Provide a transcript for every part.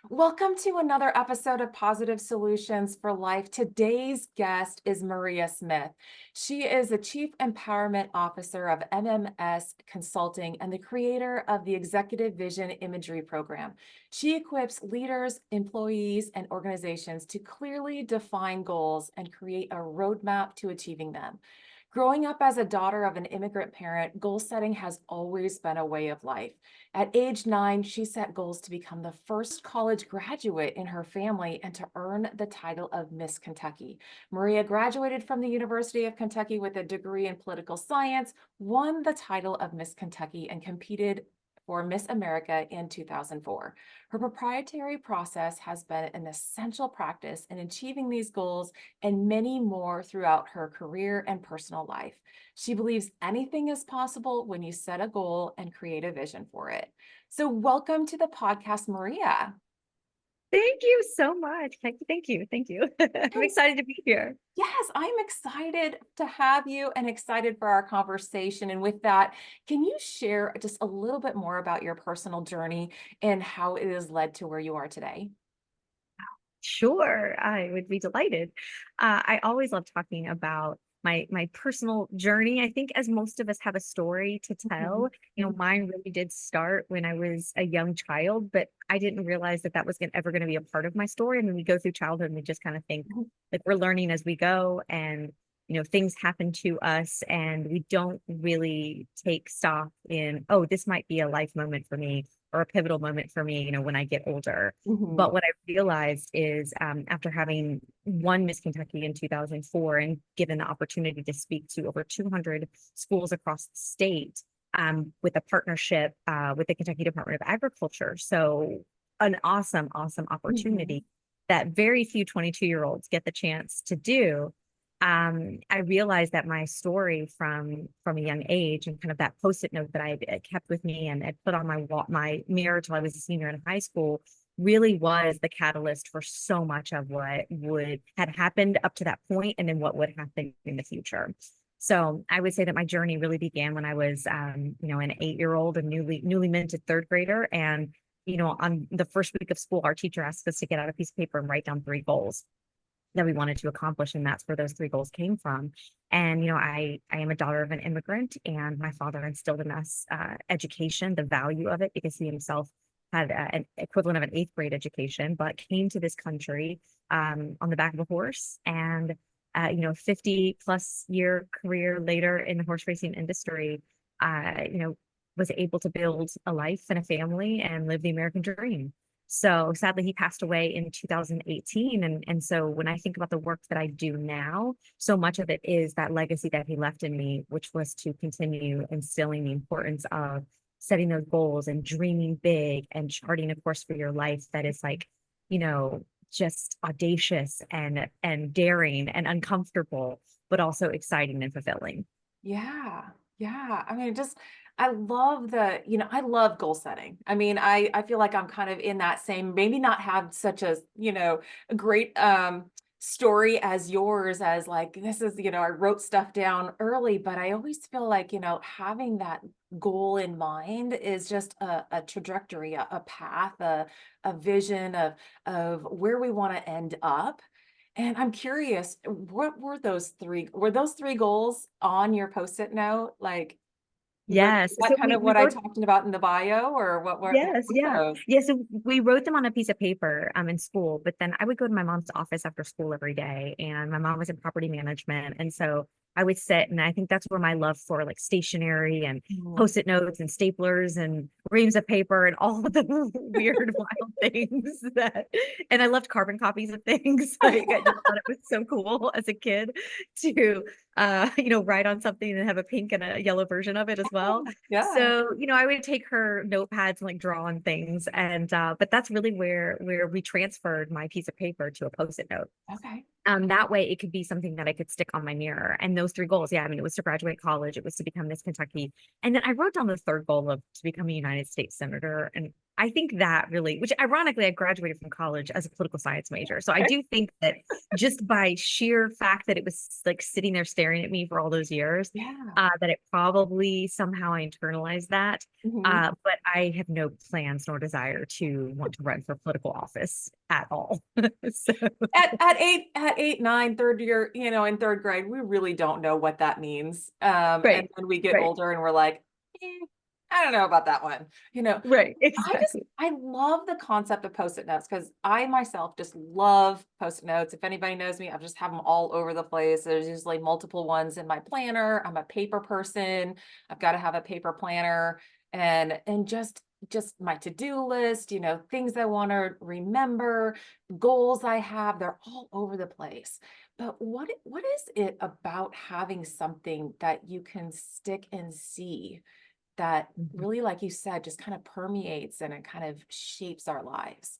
Welcome to another episode of Positive Solutions for Life. Today's guest is Maria Smith. She is the Chief Empowerment Officer of MMS Consulting and the creator of the Executive Vision Imagery program. She equips leaders, employees, and organizations to clearly define goals and create a roadmap to achieving them. Growing up as a daughter of an immigrant parent, goal setting has always been a way of life. At age 9, she set goals to become the first college graduate in her family and to earn the title of Miss Kentucky. Maria graduated from the University of Kentucky with a degree in political science, won the title of Miss Kentucky, and competed for Miss America in 2004. Her proprietary process has been an essential practice in achieving these goals and many more throughout her career and personal life. She believes anything is possible when you set a goal and create a vision for it. So, welcome to the podcast, Maria. Thank you so much. Thank you. Thank you. I'm And excited to be here. yes, I'm excited to have you and excited for our conversation. And with that, can you share just a little bit more about your personal journey and how it has led to where you are today? Sure, I would be delighted. I always love talking about my personal journey. I think as most of us have a story to tell, Mhm. mine really did start when I was a young child, but I didn't realize that that was ever going to be a part of my story. I mean, we go through childhood and we just kind of think Mhm. like we're learning as we go, and things happen to us, and we don't really take stock in, oh, this might be a life moment for me or a pivotal moment for me, when I get older. Mhm. But what I realized is, after having won Miss Kentucky in 2004 and given the opportunity to speak to over 200 schools across the state, with a partnership with the Kentucky Department of Agriculture. So, an awesome, awesome Mhm. opportunity that very few 22-year-olds get the chance to do. I realized that my story from a young age, and kind of that post-it note that I kept with me and I put on my mirror till I was a senior in high school, really was the catalyst for so much of what would had happened up to that point, and then what would happen in the future. So I would say that my journey really began when I was, an 8-year-old, a newly minted third grader, and on the first week of school, our teacher asked us to get out a piece of paper and write down 3 goals that we wanted to accomplish, and that's where those 3 goals came from. And I am a daughter of an immigrant, and my father instilled in us education, the value of it, because he himself had an equivalent of an eighth grade education, but came to this country on the back of a horse. And 50 plus year career later in the horse racing industry, was able to build a life and a family and live the American dream. So sadly, he passed away in 2018. And so when I think about the work that I do now, so much of it is that legacy that he left in me, which was to continue instilling the importance of setting those goals and dreaming big and charting a course for your life that is like, you know, just audacious and daring and uncomfortable, but also exciting and fulfilling. Yeah. Yeah. I mean, just I love I love goal setting. I mean, I feel like I'm kind of in that same, maybe not have such a, a great story as yours as like this is, I wrote stuff down early, but I always feel like, having that goal in mind is just a trajectory, a path, a vision of where we want to end up. And I'm curious, what were those three? Were those three goals on your post-it note? Like, Yes. is that So kind of we what I wrote. talked about in the bio, or what Yes, were yeah. those? Yeah, so we wrote them on a piece of paper in school, but then I would go to my mom's office after school every day, and my mom was in property management. And so I would sit, and I think that's where my love for like stationery and Mhm. post-it notes and staplers and reams of paper and all of the weird, wild things and I loved carbon copies of things. Like I just thought it was so cool as a kid to write on something and have a pink and a yellow version of it as well. Yeah. So, I would take her notepads and like draw on things. And but that's really where we transferred my piece of paper to a post-it note. Okay. That way it could be something that I could stick on my mirror. And those 3 goals, yeah, I mean, it was to graduate college, it was to become Miss Kentucky. And then I wrote down the third goal of to become a United States Senator. And I think that really, which ironically, I graduated from college as a political science major. So I Okay. do think that just by sheer fact that it was like sitting there staring at me for all those years, Yeah. that it probably somehow I internalized that. Mhm. But I have no plans nor desire to want to run for political office at all. So, At 8, 9, third year, in third grade, we really don't know what that means. And right, then we get right, older and we're like, "Eh, I don't know about that one." right, I just exactly. I love the concept of Post-it notes because I myself just love Post-it notes. If anybody knows me, I just have them all over the place. There's usually multiple ones in my planner. I'm a paper person. I've got to have a paper planner and just my to-do list, things I want to remember, goals I have, they're all over the place. But what is it about having something that you can stick and see that Mhm. really, like you said, just kind of permeates and it kind of shapes our lives?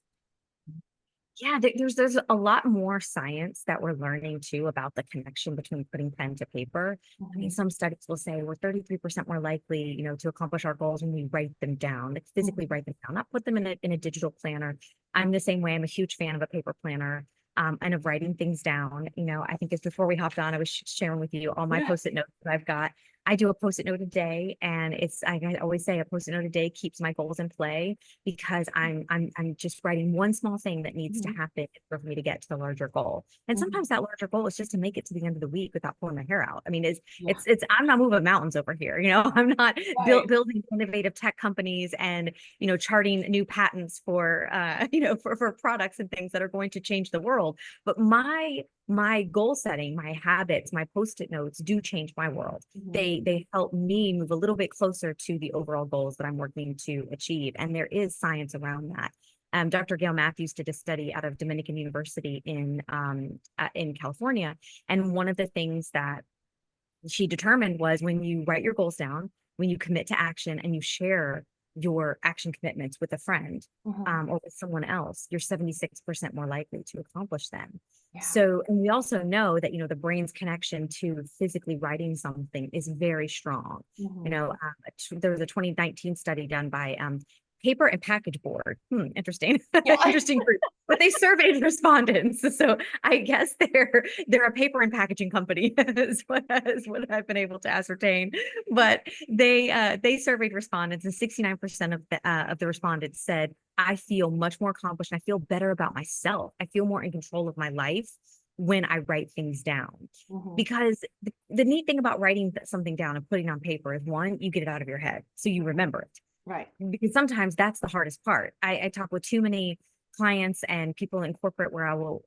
Yeah, there's a lot more science that we're learning too about the connection between putting pen to paper. I mean, Mhm, some studies will say we're 33% more likely, to accomplish our goals when we write them down, like physically mhm. write them down, not put them in a digital planner. I'm the same way. I'm a huge fan of a paper planner. And of writing things down. I think it's before we hopped on, I was sharing with you all my Yeah. post-it notes that I've got. I do a post-it note a day, and I always say a post-it note a day keeps my goals in play because I'm just writing one small thing that needs to Mhm, happen for me to get to the larger goal. And mhm. sometimes that larger goal is just to make it to the end of the week without pulling my hair out. I mean, Yeah. I'm not moving mountains over here. I'm not Right. building innovative tech companies and charting new patents for for products and things that are going to change the world. But my goal setting, my habits, my post-it notes do change my world. Mhm. They help me move a little bit closer to the overall goals that I'm working to achieve. And there is science around that. Dr. Gail Matthews did a study out of Dominican University in California, and one of the things that she determined was when you write your goals down, when you commit to action, and you share your action commitments with a friend, Mhm. or with someone else, you're 76% more likely to accomplish them. Yeah. So, and we also know that, the brain's connection to physically writing something is very strong. Mhm. There was a 2019 study done by Paper and Package Board. Interesting, Yeah. interesting group. But they surveyed respondents. So I guess they're a paper and packaging company is what I've been able to ascertain. But they surveyed respondents, and 69% of the respondents said, I feel much more accomplished and I feel better about myself. I feel more in control of my life when I write things down. Mhm. Because the neat thing about writing something down and putting it on paper is, one, you get it out of your head, so you Mhm. remember it, Right. because sometimes that's the hardest part. I talk with too many clients and people in corporate where I will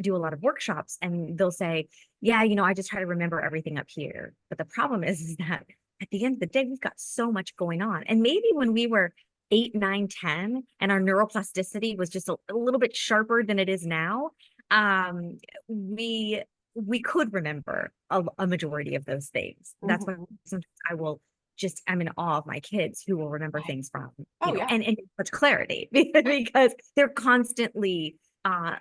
do a lot of workshops, and they'll say, yeah, I just try to remember everything up here. But the problem is that at the end of the day, we've got so much going on. And maybe when we were 8, 9, 10, and our neuroplasticity was just a little bit sharper than it is now, um, we we could remember a majority of those things. That's why Mhm. sometimes I'm in awe of my kids who will remember Right. things from, Oh, yeah. and such clarity because they're constantly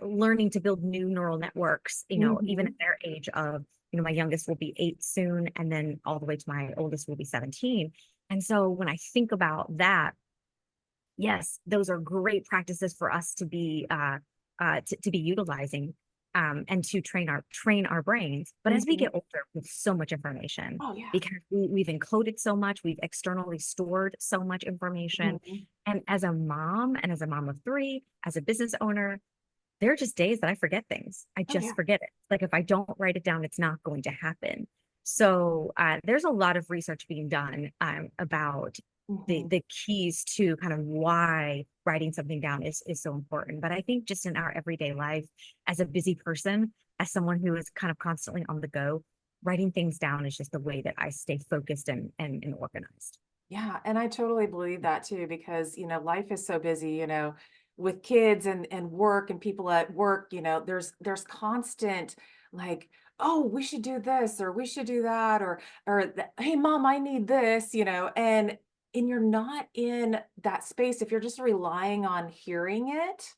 learning to build new neural networks, even at Mhm. their age of, my youngest will be 8 soon, and then all the way to my oldest will be 17. And so when I think about that, yes, those are great practices for us to be utilizing, and to train our brains. But as we Mhm. get older with so much information, Oh, yeah. because we've encoded so much, we've externally stored so much information. Mhm. And as a mom, and as a mom of three, as a business owner, there are just days that I forget things. I Oh, just yeah. forget it. Like if I don't write it down, it's not going to happen. So there's a lot of research being done about the Mhm. the keys to kind of why writing something down is so important. But I think just in our everyday life, as a busy person, as someone who is kind of constantly on the go, writing things down is just the way that I stay focused and organized. Yeah, and I totally believe that too because, life is so busy, with kids and work and people at work, there's constant like, "Oh, we should do this or we should do that," "Hey, mom, I need this," and you're not in that space if you're just relying on hearing it.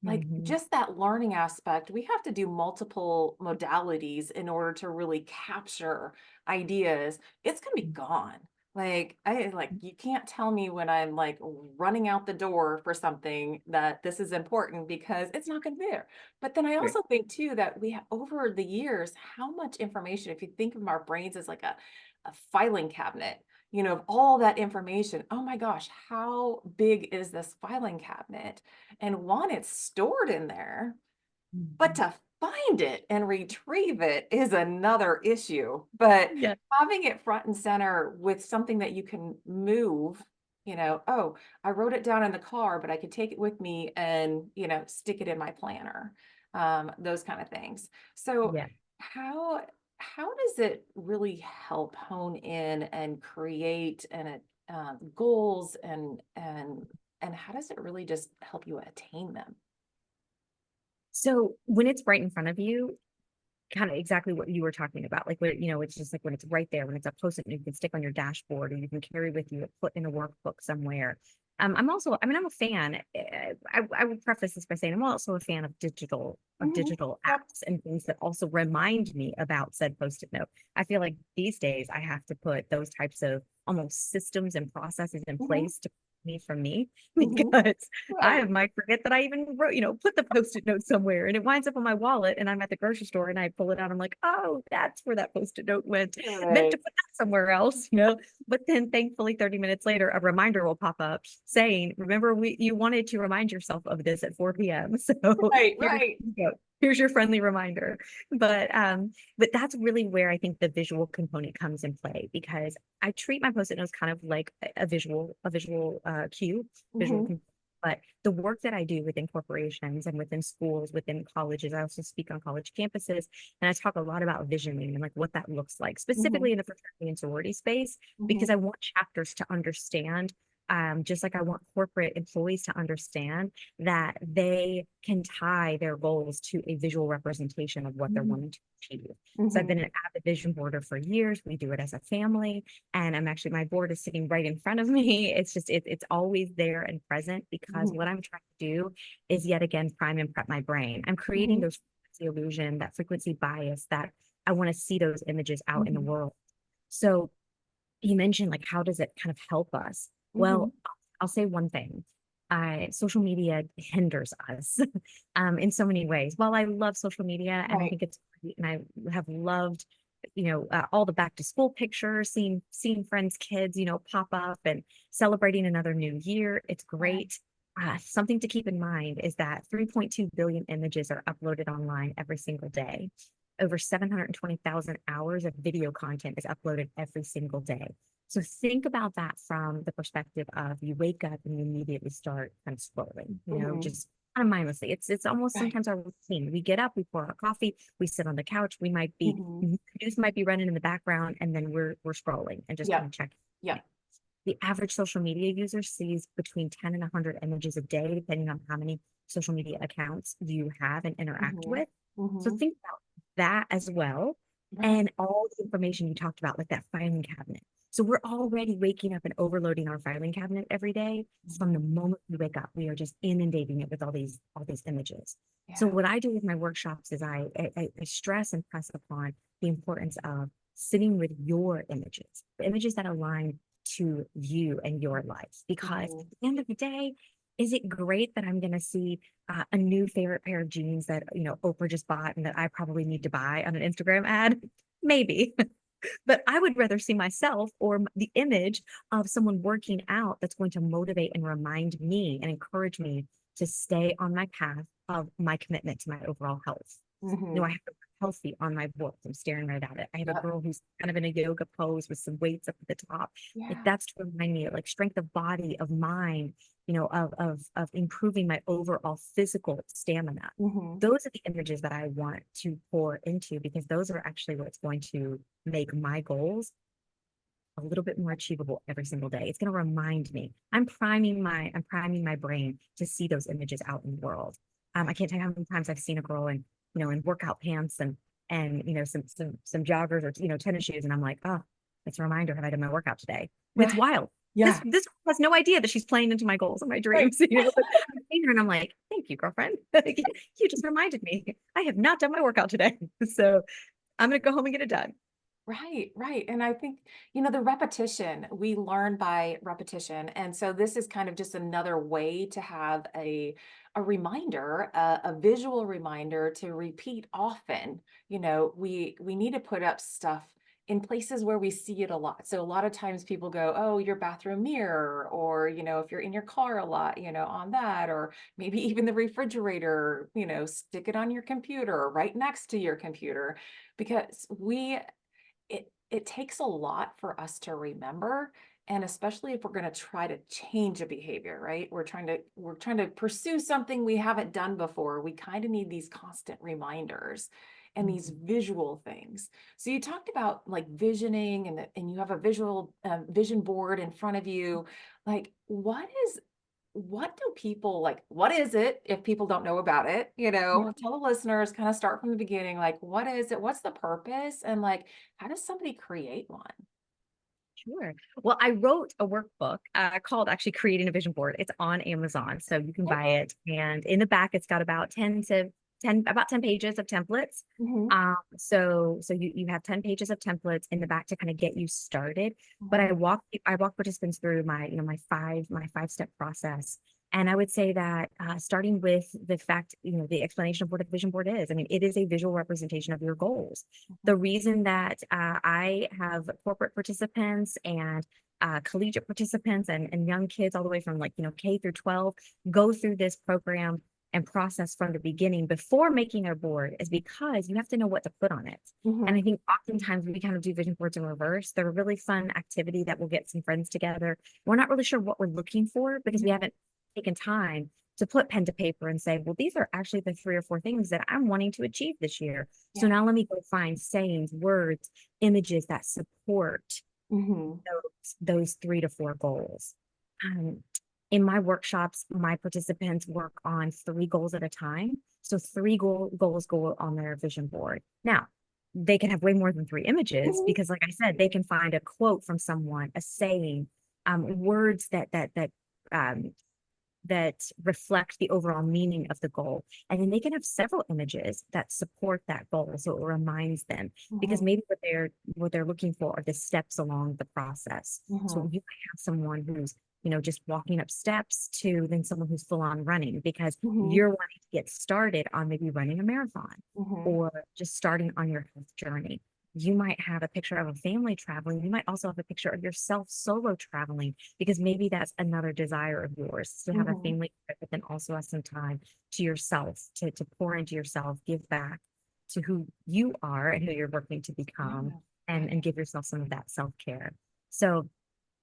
Like, Mhm. just that learning aspect, we have to do multiple modalities in order to really capture ideas. It's gonna be gone. Like, you can't tell me when I'm like running out the door for something that this is important because it's not going to be there. But then I Right. also think too that we have over the years, how much information, if you think of our brains as like a filing cabinet, of all that information. Oh my gosh, how big is this filing cabinet? And one, it's stored in there. But Mhm. to find it and retrieve it is another issue. But Yeah. having it front and center with something that you can move, oh, I wrote it down in the car, but I could take it with me and, stick it in my planner. Those kind of things. So Yeah. how how does it really help hone in and create and goals and how does it really just help you attain them? So when it's right in front of you, kind of exactly what you were talking about. Like when, it's just like when it's right there, when it's a post-it note you can stick on your dashboard or you can carry with you, put in a workbook somewhere. I'm a fan. I would preface this by saying I'm also a fan of Mhm. digital Yep. apps and things that also remind me about said post-it note. I feel like these days I have to put those types of almost systems and processes in Mhm. place to me from me Mhm. because I Right. might forget that I even wrote, put the post-it note somewhere and it winds up on my wallet and I'm at the grocery store and I pull it out. I'm like, oh, that's where that post-it note went. Meant to Right. put that somewhere else. But then thankfully 30 minutes later, a reminder will pop up saying, remember, you wanted to remind yourself of this at 4 p.m. So Right, here right. you go. Here's your friendly reminder. But that's really where I think the visual component comes in play because I treat my post-it notes kind of like a visual cue, visual Mhm. but the work that I do within corporations and within schools, within colleges, I also speak on college campuses, and I talk a lot about visioning and like what that looks like, Mhm. specifically in the fraternity and sorority space, because Mhm. I want chapters to understand, just like I want corporate employees to understand that they can tie their goals to a visual representation of what they're Mhm. wanting to achieve. So I've been Mhm. an avid vision boarder for years. We do it as a family and my board is sitting right in front of me. It's always there and present because Mhm. what I'm trying to do is yet again prime and prep my brain. I'm creating Mhm. those frequency illusion, that frequency bias that I want to see those images out in the Mhm. world. So you mentioned like how does it kind of help us? Mhm. Well, I'll say one thing. Social media hinders us in so many ways. While I love social media and I Right. think it's great, and I have loved, all the back to school pictures, seeing friends' kids, pop up and celebrating another new year. It's Right. great. Something to keep in mind is that 3.2 billion images are uploaded online every single day. Over 720,000 hours of video content is uploaded every single day. So think about that from the perspective of you wake up and you immediately start kind of scrolling, Mhm. just kind of mindlessly. It's almost Right. sometimes our routine. We get up, we pour our coffee, we sit on the couch, we might be Mhm. news might be running in the background, and then we're scrolling and just kind Yep. of checking. Yep. The average social media user sees between 10 and 100 images a day, depending on how many social media accounts you have and interact Mhm. with. So Mhm. think about that as well. Right. And all the information you talked about, like that filing cabinet. So we're already waking up and overloading our filing cabinet every day. From the Mhm. moment we wake up, we are just inundating it with all these images. So Yeah. what I do with my workshops is I stress and press upon the importance of sitting with your images, the images that align to you and your life. Because Mhm. at the end of the day, is it great that I'm going to see a new favorite pair of jeans that, Oprah just bought and that I probably need to buy on an Instagram ad? Maybe. But I would rather see myself or the image of someone working out that's going to motivate and remind me and encourage me to stay on my path of my commitment to my overall health. I Mhm. have to look healthy on my board. I'm staring right at it. I have a Yep. girl who's kind of in a yoga pose with some weights up at the top. Like Yeah. that's to remind me of like strength of body, of mind, of improving my overall physical stamina. Mhm. Those are the images that I want to pour into because those are actually what's going to make my goals a little bit more achievable every single day. It's going to remind me. I'm priming my brain to see those images out in the world. I can't tell you how many times I've seen a girl in workout pants and some joggers or tennis shoes, and I'm like, oh, it's a reminder. Have I done my workout today? It's Right. wild. This Yeah. this girl has no idea that she's playing into my goals and my Right. dreams. But I'm seeing her and I'm like, thank you, girlfriend. You just reminded me. I have not done my workout today, so I'm gonna go home and get it done. Right, right. And I think, you know, the repetition, we learn by repetition. And so this is kind of just another way to have a reminder, a visual reminder to repeat often. You know, we need to put up stuff in places where we see it a lot. So a lot of times people go, "Oh, your bathroom mirror," or, you know, if you're in your car a lot, you know, on that, or maybe even the refrigerator, you know, stick it on your computer, right next to your computer, because it takes a lot for us to remember, and especially if we're going to try to change a behavior, right? We're trying to pursue something we haven't done before. We kind of need these constant reminders and these Mhm. visual things. So you talked about like visioning, and you have a visual vision board in front of you. Like, what do people like? What is it if people don't know about it? You know, tell the listeners, kind of start from the beginning. Like, what is it? What's the purpose? And like, how does somebody create one? Sure. Well, I wrote a workbook called actually Creating a Vision Board. It's on Amazon, so you can buy it. And in the back, it's got about 10 pages of templates. Mm-hmm. So you have 10 pages of templates in the back to kind of get you started. But Mm-hmm. I walk participants through my 5 step process. And I would say that starting with the fact, the explanation of what a vision board is. I mean, it is a visual representation of your goals. The reason that I have corporate participants and collegiate participants and young kids all the way from K through 12 go through this program and process from the beginning before making a board is because you have to know what to put on it. And Mm-hmm. I think oftentimes we kind of do vision boards in reverse. They're a really fun activity that we'll get some friends together. We're not really sure what we're looking for because we haven't taken time to put pen to paper and say, well, these are actually the 3 or 4 things that I'm wanting to achieve this year. So Yeah. now let me go find sayings, words, images that support Mm-hmm. those 3 to 4 goals. Um, in my workshops, my participants work on 3 goals at a time. So goals go on their vision board. Now, they can have way more than 3 images Mm-hmm. because, like I said, they can find a quote from someone, a saying, words um, that reflect the overall meaning of the goal. And then they can have several images that support that goal. So it reminds them because Mm-hmm. maybe what they're looking for are the steps along the process. So Mm-hmm. you might have someone who's, just walking up steps to then someone who's full on running because Mm-hmm. you're wanting to get started on maybe running a marathon Mm-hmm. or just starting on your health journey. You might have a picture of a family traveling. You might also have a picture of yourself solo traveling because maybe that's another desire of yours to have a Mm-hmm. family trip, but then also have some time to yourself, to pour into yourself, give back to who you are and who you're working to become, Yeah. and give yourself some of that self-care. So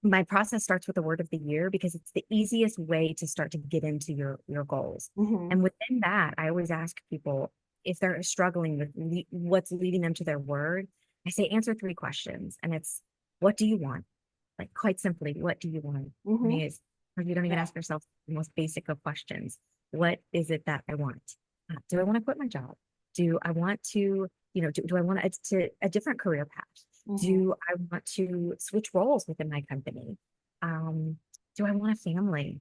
my process starts with the word of the year because it's the easiest way to start to get into your goals. Mm-hmm. And within that, I always ask people if they're struggling with what's leading them to their word. I say answer 3 questions, and it's what do you want? Like quite simply, what do you want? I Mm-hmm. mean, it's you don't even Yeah. ask yourself the most basic of questions. What is it that I want? Do I want to quit my job? Do I want to, do I want to a different career path? Mm-hmm. Do I want to switch roles within my company? Um, do I want a family?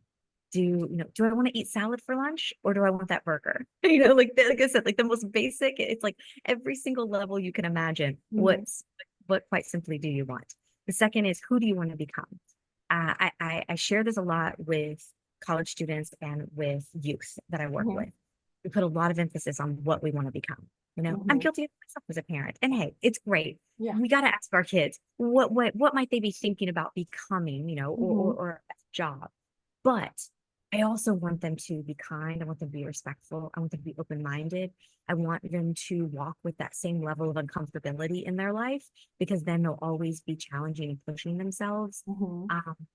Do I want to eat salad for lunch or do I want that burger? Like I said, like the most basic, it's like every single level you can imagine. Mm-hmm. What quite simply do you want? The second is who do you want to become? I share this a lot with college students and with youth that I work Mm-hmm. with. We put a lot of emphasis on what we want to become. I'm Mm-hmm. guilty of myself as a parent. And hey, it's great. Yeah. We got to ask our kids what might they be thinking about becoming, Mm-hmm. or a job. But I also want them to be kind. I want them to be respectful. I want them to be open-minded. I want them to walk with that same level of uncomfortability in their life because then they'll always be challenging and pushing themselves. Mm-hmm.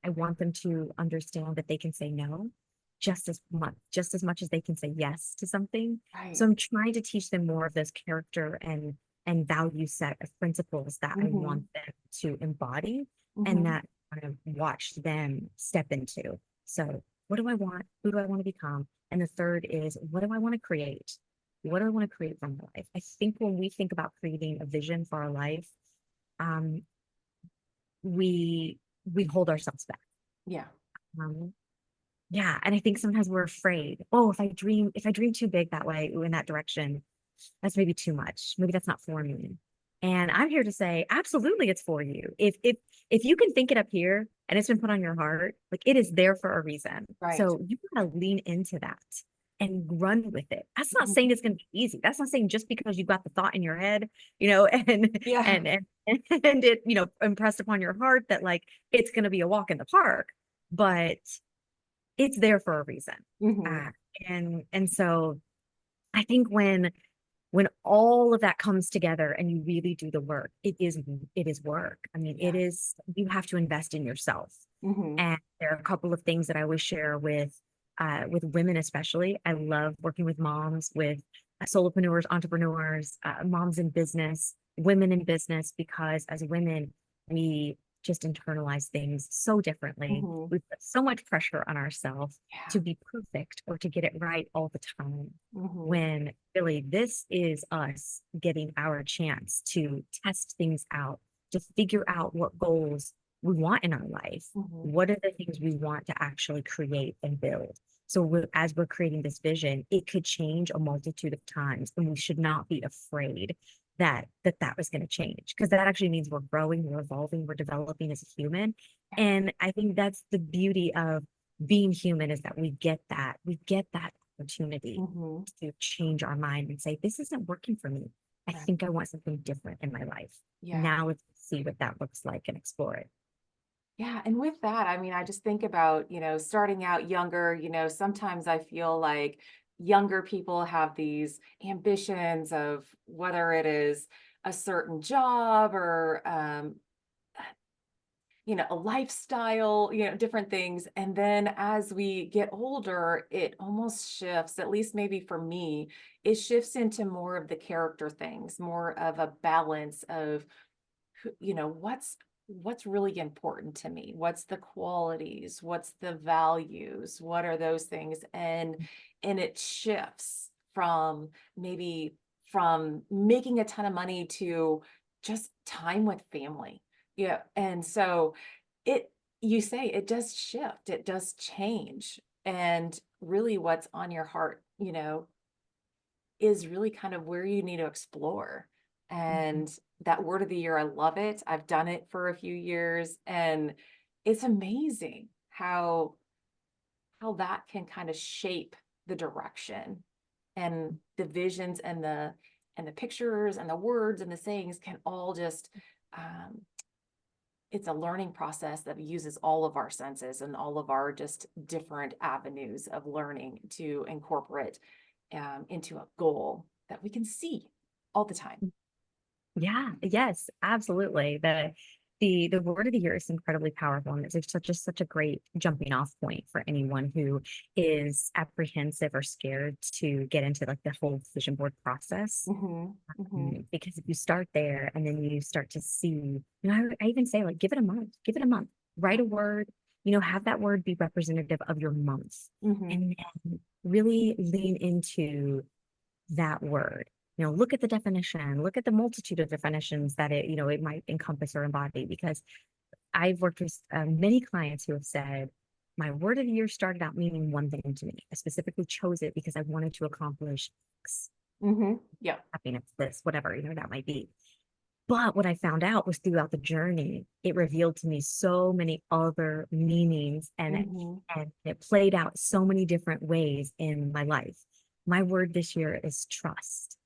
I want them to understand that they can say no just as much as they can say yes to something. So Right. I'm trying to teach them more of those character and value set of principles that I Mm-hmm. want them to embody and Mm-hmm. that I kind of watch them step into. So what do I want? Who do I want to become? And the third is what do I want to create? What do I want to create from my life? I think when we think about creating a vision for our life, um, we hold ourselves back. Yeah. Um, yeah, and I think sometimes we're afraid. Oh, if I dream too big that way, in that direction, that's maybe too much. Maybe that's not for me. And I'm here to say, absolutely, it's for you. If you can think it up here and it's been put on your heart, like it is there for a reason. Right. So you gotta lean into that and run with it. That's not Mhm. saying it's gonna be easy. That's not saying just because you've got the thought in your head, you know, and Yeah. and it, you know, impressed upon your heart that like it's gonna be a walk in the park, but it's there for a reason. Mhm. Uh, and so I think when all of that comes together and you really do the work, it is work. I mean, Yeah. you have to invest in yourself. Mhm. And there are a couple of things that I always share with women, especially. I love working with moms, with solopreneurs, entrepreneurs, moms in business, women in business, because as women, we just internalize things so differently. Mhm. We put so much pressure on ourselves Yeah. to be perfect or to get it right all the time. Mhm. When really this is us getting our chance to test things out, to figure out what goals we want in our life. Mhm. What are the things we want to actually create and build? So as we're creating this vision, it could change a multitude of times, and we should not be afraid that was going to change, because that actually means we're growing, we're evolving, we're developing as a human. And I think that's the beauty of being human, is that we get that opportunity Mhm. to change our mind and say, this isn't working for me. I Right. think I want something different in my life. Yeah. Now let's see what that looks like and explore it. Yeah, and with that, I mean, I just think about, starting out younger, sometimes I feel like younger people have these ambitions of whether it is a certain job or a lifestyle, different things. And then as we get older, it almost shifts, at least maybe for me, it shifts into more of the character things, more of a balance of what's really important to me, what's the qualities, what's the values, what are those things, and it shifts from maybe from making a ton of money to just time with family. Yeah, and so it you say it does shift, it does change, and really what's on your heart, is really kind of where you need to explore. Mhm. And that word of the year, I love it. I've done it for a few years, and it's amazing how that can kind of shape the direction and the visions and the pictures and the words and the sayings can all just um, it's a learning process that uses all of our senses and all of our just different avenues of learning to incorporate into a goal that we can see all the time. Yeah, yes, absolutely. The word of the year is incredibly powerful, and it's such a great jumping off point for anyone who is apprehensive or scared to get into like the whole vision board process. Hmm. Hmm. Because if you start there and then you start to see, I even say like give it a month, Yeah. write a word, have that word be representative of your month, Hmm. and then really lean into that word. Look at the definition, look at the multitude of definitions that it might encompass or embody. Because I've worked with many clients who have said, my word of the year started out meaning one thing to me. I specifically chose it because I wanted to accomplish X, Hmm. Yeah. happiness, this, whatever, that might be. But what I found out was throughout the journey, it revealed to me so many other meanings, Hmm. and it played out so many different ways in my life. My word this year is trust,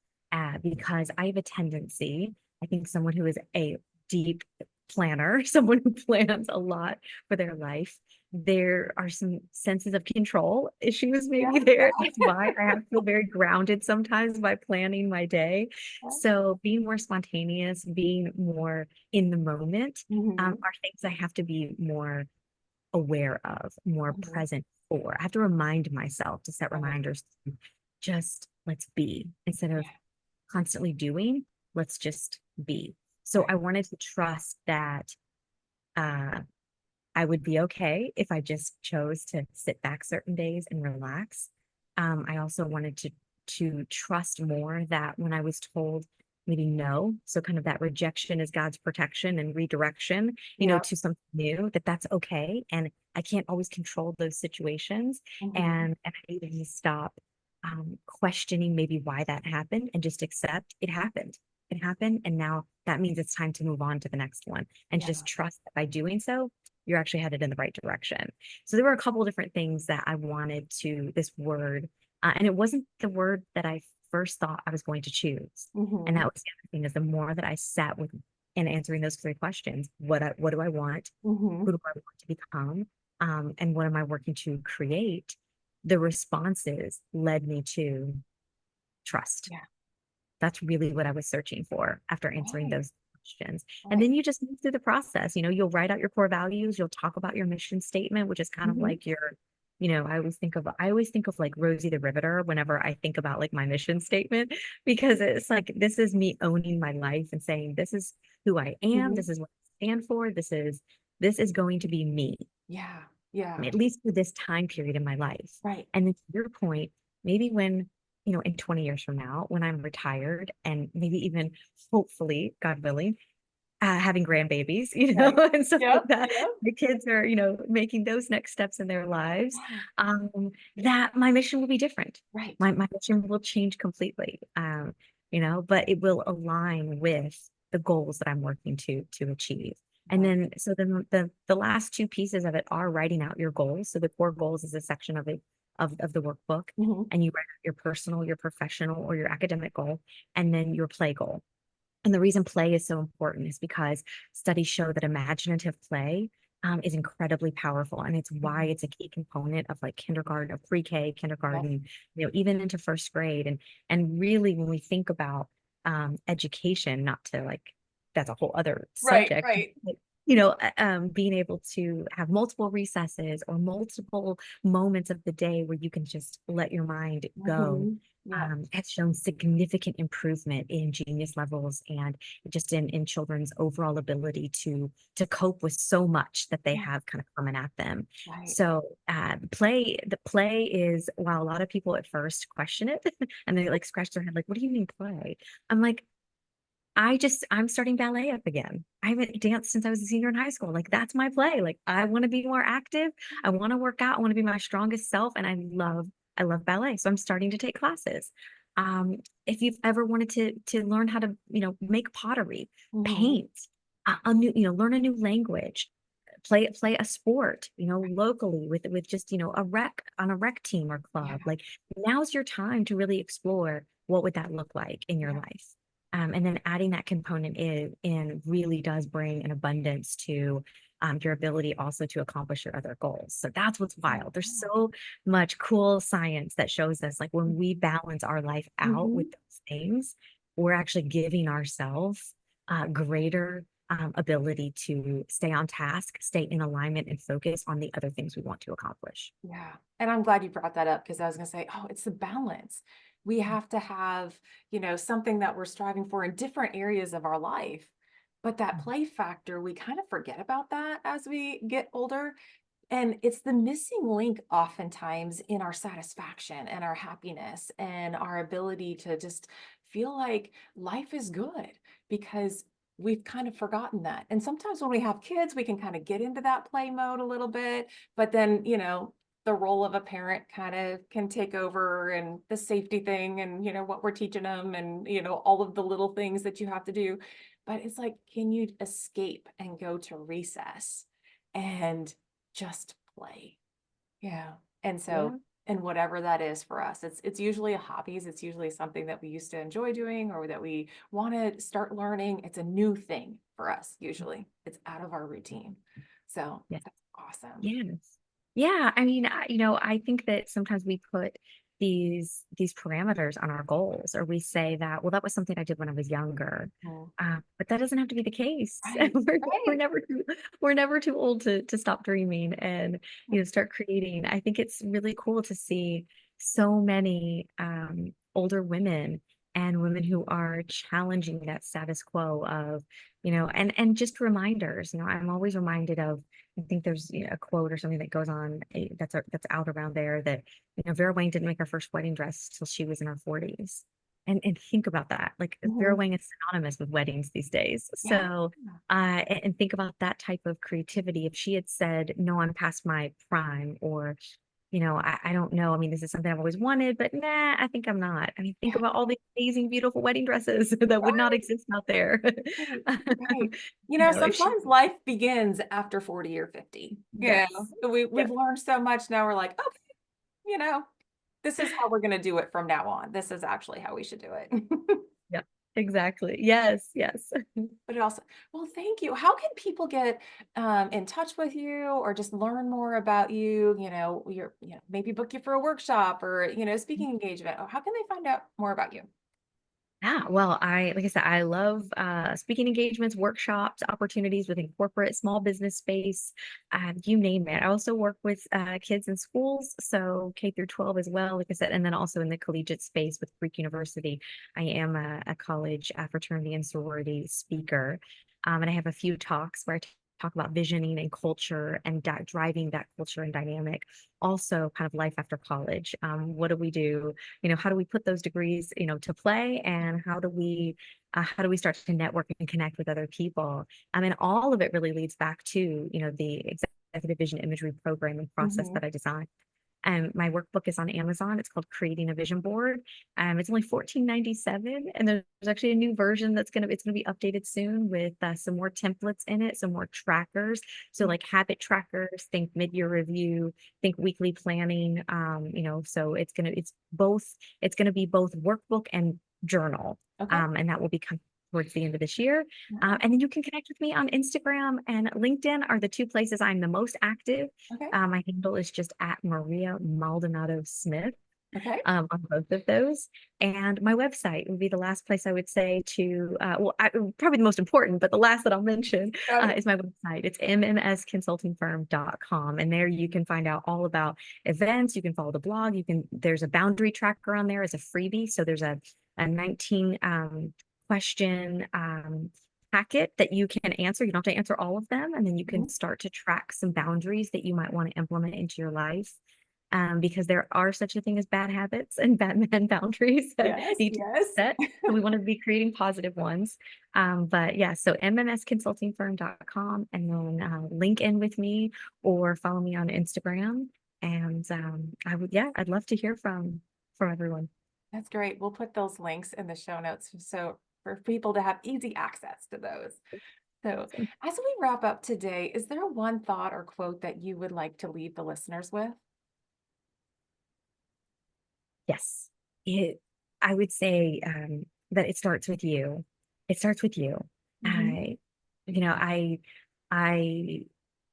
because I have a tendency, I think someone who is a deep planner, someone who plans a lot for their life, there are some senses of control issues Yeah. maybe there. That's why I have to feel very grounded sometimes by planning my day. So being more spontaneous, being more in the moment, Hmm. are things I have to be more aware of, more Hmm. present for. I have to remind myself to set Right. reminders to just let's be instead of Yeah. constantly doing, let's just be. So Right. I wanted to trust that uh, I would be okay if I just chose to sit back certain days and relax. I also wanted to trust more that when I was told maybe no, so kind of that rejection is God's protection and redirection, Yeah. to something new, that's okay. And I can't always control those situations. Hmm. And I needed to stop questioning maybe why that happened and just accept it happened. can happen. And now that means it's time to move on to the next one, and Yeah. just trust that by doing so, you're actually headed in the right direction. So there were a couple different things that I wanted to this word, and it wasn't the word that I first thought I was going to choose. And Mm-hmm. that was the other thing, is the more that I sat with and answering those three questions, what do I want? Mm-hmm. Who do I want to become? And what am I working to create? The responses led me to trust. Yeah. That's really what I was searching for after answering Right. those questions. And Right. then you just move through the process. You'll write out your core values, you'll talk about your mission statement, which is kind of Mm-hmm. like your, I always think of like Rosie the Riveter whenever I think about like my mission statement, because it's like this is me owning my life and saying this is who I am, Mm-hmm. this is what I stand for, this is going to be me, Yeah. Yeah. at least for this time period in my life. Right. And then to your point, maybe when, in 20 years from now, when I'm retired and maybe even hopefully, God willing, having grandbabies, Right. and stuff like Yep. that, Yep. the kids are, making those next steps in their lives, Yeah. that my mission will be different. Right. My mission will change completely, but it will align with the goals that I'm working to achieve. And Right. then, so then the last two pieces of it are writing out your goals. So the core goals is a section of it, of the workbook, Mm-hmm. and you write out your personal, your professional, or your academic goal, and then your play goal. And the reason play is so important is because studies show that imaginative play is incredibly powerful. And it's why Mm-hmm. it's a key component of like kindergarten, of pre-K, Yep. kindergarten, even into first grade. And really, when we think about education, not to like, that's a whole other Right. subject, Right. but, being able to have multiple recesses or multiple moments of the day where you can just let your mind go, Mm-hmm. Yep. has shown significant improvement in genius levels and just in children's overall ability to cope with so much that they Yeah. have kind of coming at them. Right. So the play is, while a lot of people at first question it and they like scratch their head like, what do you mean play? I'm like, I'm starting ballet up again. I haven't danced since I was a senior in high school. Like that's my play. Like I want to be more active. I want to work out. I want to be my strongest self. And I love ballet. So I'm starting to take classes. If you've ever wanted to learn how to, make pottery, Mm-hmm. paint, a new, learn a new language, play a sport, locally with just, a rec team or Yeah. club. Like now's your time to really explore what would that look like in your Yeah. life. And then adding that component in really does bring an abundance to your ability also to accomplish your other goals. So that's what's wild. There's Yeah. so much cool science that shows us like when we balance our life out Mm-hmm. with those things, we're actually giving ourselves greater ability to stay on task, stay in alignment, and focus on the other things we want to accomplish. Yeah. And I'm glad you brought that up because I was going to say, oh, it's the balance. We have to have, something that we're striving for in different areas of our life. But that play factor, we kind of forget about that as we get older. And it's the missing link oftentimes in our satisfaction and our happiness and our ability to just feel like life is good because we've kind of forgotten that. And sometimes when we have kids, we can kind of get into that play mode a little bit, but then, the role of a parent kind of can take over and the safety thing and, what we're teaching them and, all of the little things that you have to do. But it's like, can you escape and go to recess and just play? Yeah. And so, Yeah. and whatever that is for us, it's usually a hobbies. It's usually something that we used to enjoy doing or that we want to start learning. It's a new thing for us. Usually it's out of our routine. So Yeah. that's awesome. Yes. Yeah. I mean, I think that sometimes we put these parameters on our goals, or we say that, well, that was something I did when I was younger. Mhm. But that doesn't have to be the case. Right. We're Right. never too old to stop dreaming and start creating. I think it's really cool to see so many older women and women who are challenging that status quo of, and just reminders. I'm always reminded of, I think there's a quote or something that goes on that's out around there that Vera Wang didn't make her first wedding dress till she was in her 40s. And think about that. Like Vera Mhm. Wang is synonymous with weddings these days. Yeah. So and think about that type of creativity. If she had said, no, I'm past my prime, or I don't know. I mean, this is something I've always wanted, but nah, I think I'm not. I mean, think Yeah. about all the amazing, beautiful wedding dresses that would not exist out there. Right, right. It should, Sometimes life begins after 40 or 50. yes. We've Yep. learned so much now we're like, okay, you know, this is how we're gonna do it from now on. This is actually how we should do it. Yep. Exactly. Yes. Yes. But it also, well, thank you. How can people get in touch with you or just learn more about you? Maybe book you for a workshop or, speaking engagement. How can they find out more about you? Yeah, well, like I said, I love speaking engagements, workshops, opportunities within corporate, small business space, you name it. I also work with kids in schools, so K through 12 as well, like I said, and then also in the collegiate space with Greek University. I am a college fraternity and sorority speaker, and I have a few talks where I talk about visioning and culture and driving that culture and dynamic. Also, kind of life after college. What do we do? How do we put those degrees, to play, and how do we start to network and connect with other people? I mean, all of it really leads back to, the executive vision imagery program and process Mhm. that I designed. My workbook is on Amazon. It's called Creating a Vision Board. It's only 14.97, and there's actually a new version it's gonna be updated soon with some more templates in it, some more trackers. So like habit trackers, think mid-year review, think weekly planning. So it's gonna be both workbook and journal. Okay. And that will be coming towards the end of this year. Nice. And then you can connect with me on Instagram and LinkedIn are the two places I'm the most active. Okay. My handle is just at Maria Maldonado Smith, Okay. on both of those. And my website would be the last place I would say probably the most important, but the last that I'll mention Got it. is my website. It's mmsconsultingfirm.com. And there you can find out all about events. You can follow the blog. There's a boundary tracker on there as a freebie. So there's a 19 question packet that you can answer. You don't have to answer all of them. And then you can Mhm. start to track some boundaries that you might want to implement into your life. Because there are such a thing as bad habits and bad boundaries that Yes. need to be Yes. set. So we want to be creating positive ones. But yeah, so mmsconsultingfirm.com and then link in with me or follow me on Instagram. And I'd love to hear from everyone. That's great. We'll put those links in the show notes so for people to have easy access to those. So, as we wrap up today, is there one thought or quote that you would like to leave the listeners with? Yes. It I would say, that it starts with you. It starts with you. Mhm. I you know, I I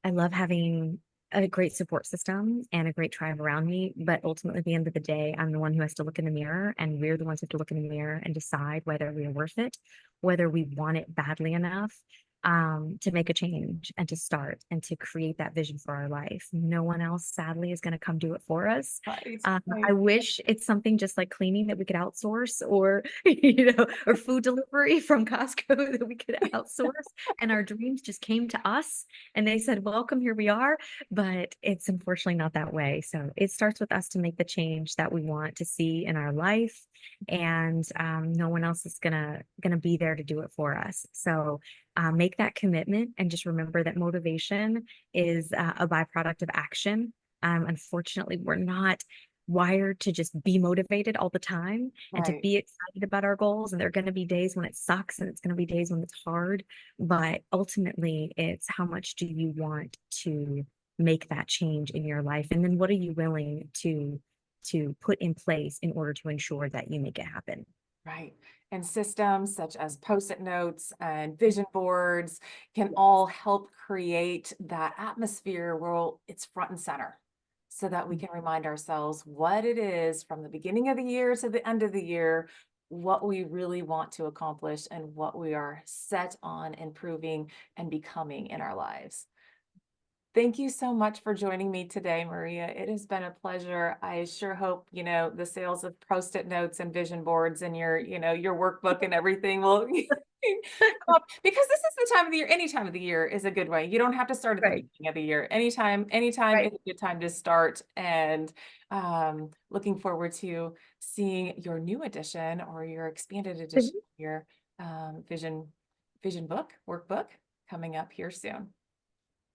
love having a great support system and a great tribe around me, but ultimately, at the end of the day, I'm the one who has to look in the mirror, and we're the ones who have to look in the mirror and decide whether we are worth it, whether we want it badly enough, to make a change and to start and to create that vision for our life. No one else, sadly, is going to come do it for us. Right. I Right. wish it's something just like cleaning that we could outsource, or or food delivery from Costco that we could outsource, and our dreams just came to us and they said, "Welcome, here we are." But it's unfortunately not that way. So it starts with us to make the change that we want to see in our life, and no one else is gonna be there to do it for us. So make that commitment, and just remember that motivation is a byproduct of action. Unfortunately, we're not wired to just be motivated all the time and to Right. be excited about our goals. And there are going to be days when it sucks and it's going to be days when it's hard. But ultimately, it's how much do you want to make that change in your life? And then what are you willing to put in place in order to ensure that you make it happen? Right. And systems such as post-it notes and vision boards can all help create that atmosphere where it's front and center so that we can remind ourselves what it is from the beginning of the year to the end of the year, what we really want to accomplish and what we are set on improving and becoming in our lives. Thank you so much for joining me today, Maria. It has been a pleasure. I sure hope, the sales of Post-it notes and vision boards and your workbook and everything will come up because this is the time of the year. Any time of the year is a good way. You don't have to start at the Right, beginning of the year. Anytime right. is a good time to start. And looking forward to seeing your new edition or your expanded edition, your vision book, workbook coming up here soon.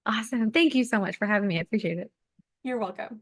Awesome. Thank you so much for having me. I appreciate it. You're welcome.